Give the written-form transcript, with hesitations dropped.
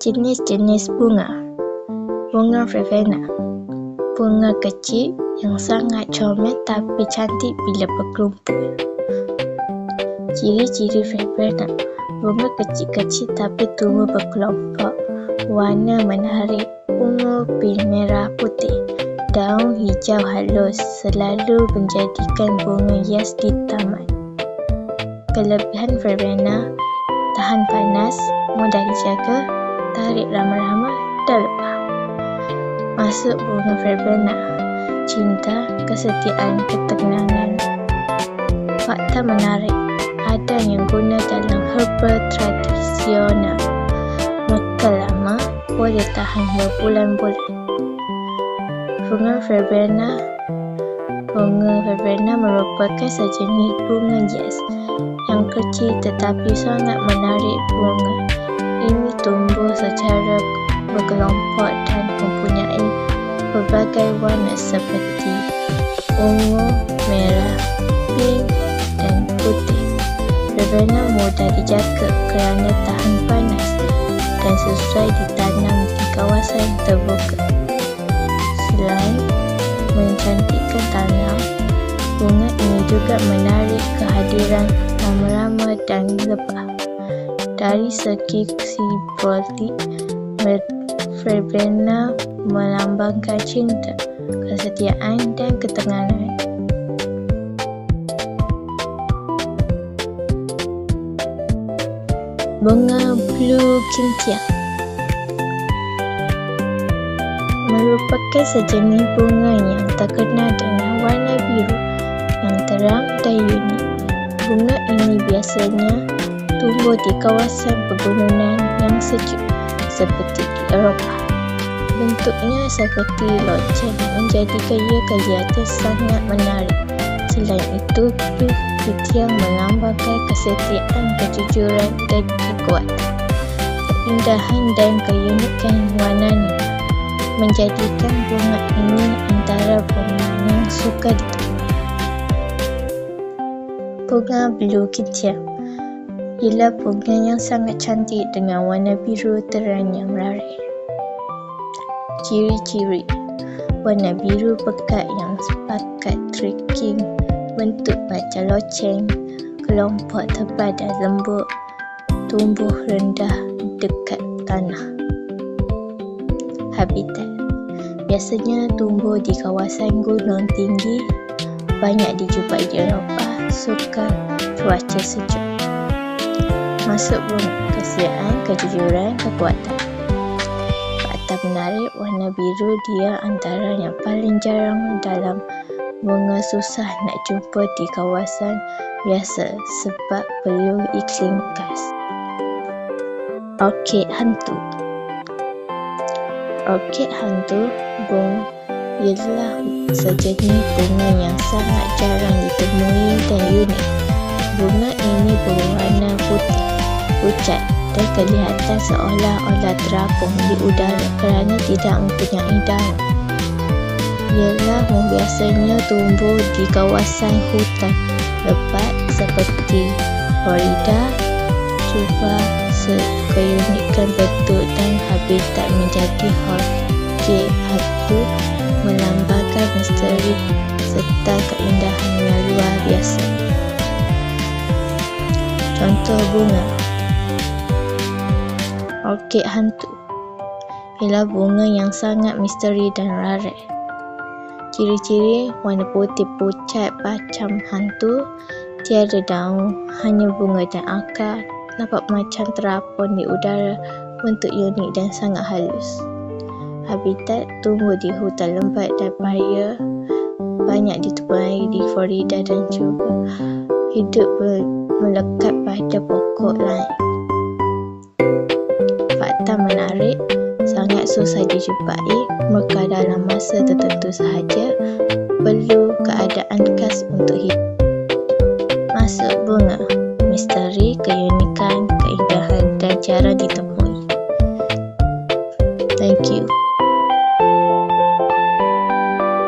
Jenis-jenis bunga. Bunga verbena, bunga kecil yang sangat comel tapi cantik bila bergelumpul. Ciri-ciri verbena, bunga kecil-kecil tapi tumbuh berkelompok, warna menarik, ungu, pink, merah, putih, daun hijau halus, selalu menjadikan bunga hias di taman. Kelebihan verbena, tahan panas, mudah dijaga, tarik lama-lama dan lepas. Maksud bunga verbena, cinta, kesetiaan, ketenangan. Fakta menarik, ada yang guna dalam herbal tradisional. Mekar lama, boleh tahan berbulan-bulan. Bunga verbena merupakan sejenis bunga hias yang kecil tetapi sangat menarik bunga. Ini tumbuh secara berkelompok dan mempunyai berbagai warna seperti ungu, merah, pink dan putih. Verbena mudah dijaga kerana tahan panas dan sesuai ditanam di kawasan terbuka. Selain mencantikkan tanam, bunga ini juga menarik kehadiran lama-lama dan lebah. Dari segi simbolik, verbena melambangkan cinta, kesetiaan dan ketenangan. Bunga blue kintiang merupakan sejenis bunga yang terkenal dengan warna biru yang terang dan unik. Bunga ini biasanya tumbuh di kawasan pegunungan yang sejuk seperti di Eropah. Bentuknya seperti loceng menjadikan ia kelihatan sangat menarik. Selain itu, blue kintiang melambangkan kesetiaan, kejujuran dan kekuatan. Keindahan dan keunikan warnanya menjadikan bunga ini antara bunga yang suka ditemui. Bunga blue kintiang ialah bunga yang sangat cantik dengan warna biru terang yang menarik. Ciri-ciri, warna biru pekat yang sepakat streaking, bentuk macam loceng, kelompok tebal dan lembut, tumbuh rendah dekat tanah. Habitat, biasanya tumbuh di kawasan gunung tinggi, banyak dijumpai di Eropah, suka cuaca sejuk. Masuk bunga, kesetiaan, kejujuran, kekuatan. Fakta menarik, warna biru dia antara yang paling jarang dalam bunga, susah nak jumpa di kawasan biasa sebab perlu iklim khas. Orkid hantu. Orkid hantu ialah sejenis bunga yang sangat jarang ditemui dan unik. Bunga ini berwarna putih pucat dan kelihatan seolah-olah terapung di udara kerana tidak mempunyai daun. Ialah biasanya tumbuh di kawasan hutan lebat seperti Florida. Cuba keunikan bentuk dan habitat menjadi orkid hantu melambangkan misteri serta keindahan yang luar biasa. Contoh bunga orkid hantu ialah bunga yang sangat misteri dan rare. Ciri-ciri, warna putih pucat macam hantu, tiada daun, hanya bunga dan akar, nampak macam terapung di udara, bentuk unik dan sangat halus. Habitat, tumbuh di hutan lebat dan bahaya, banyak ditemui di Florida dan juga hidup melekat pada pokok lain. Fakta menarik, sangat susah dijumpai, maka dalam masa tertentu sahaja, perlu keadaan khas untuk hidup. Masuk bunga, misteri, keunikan, keindahan dan jarang ditemui. Thank you.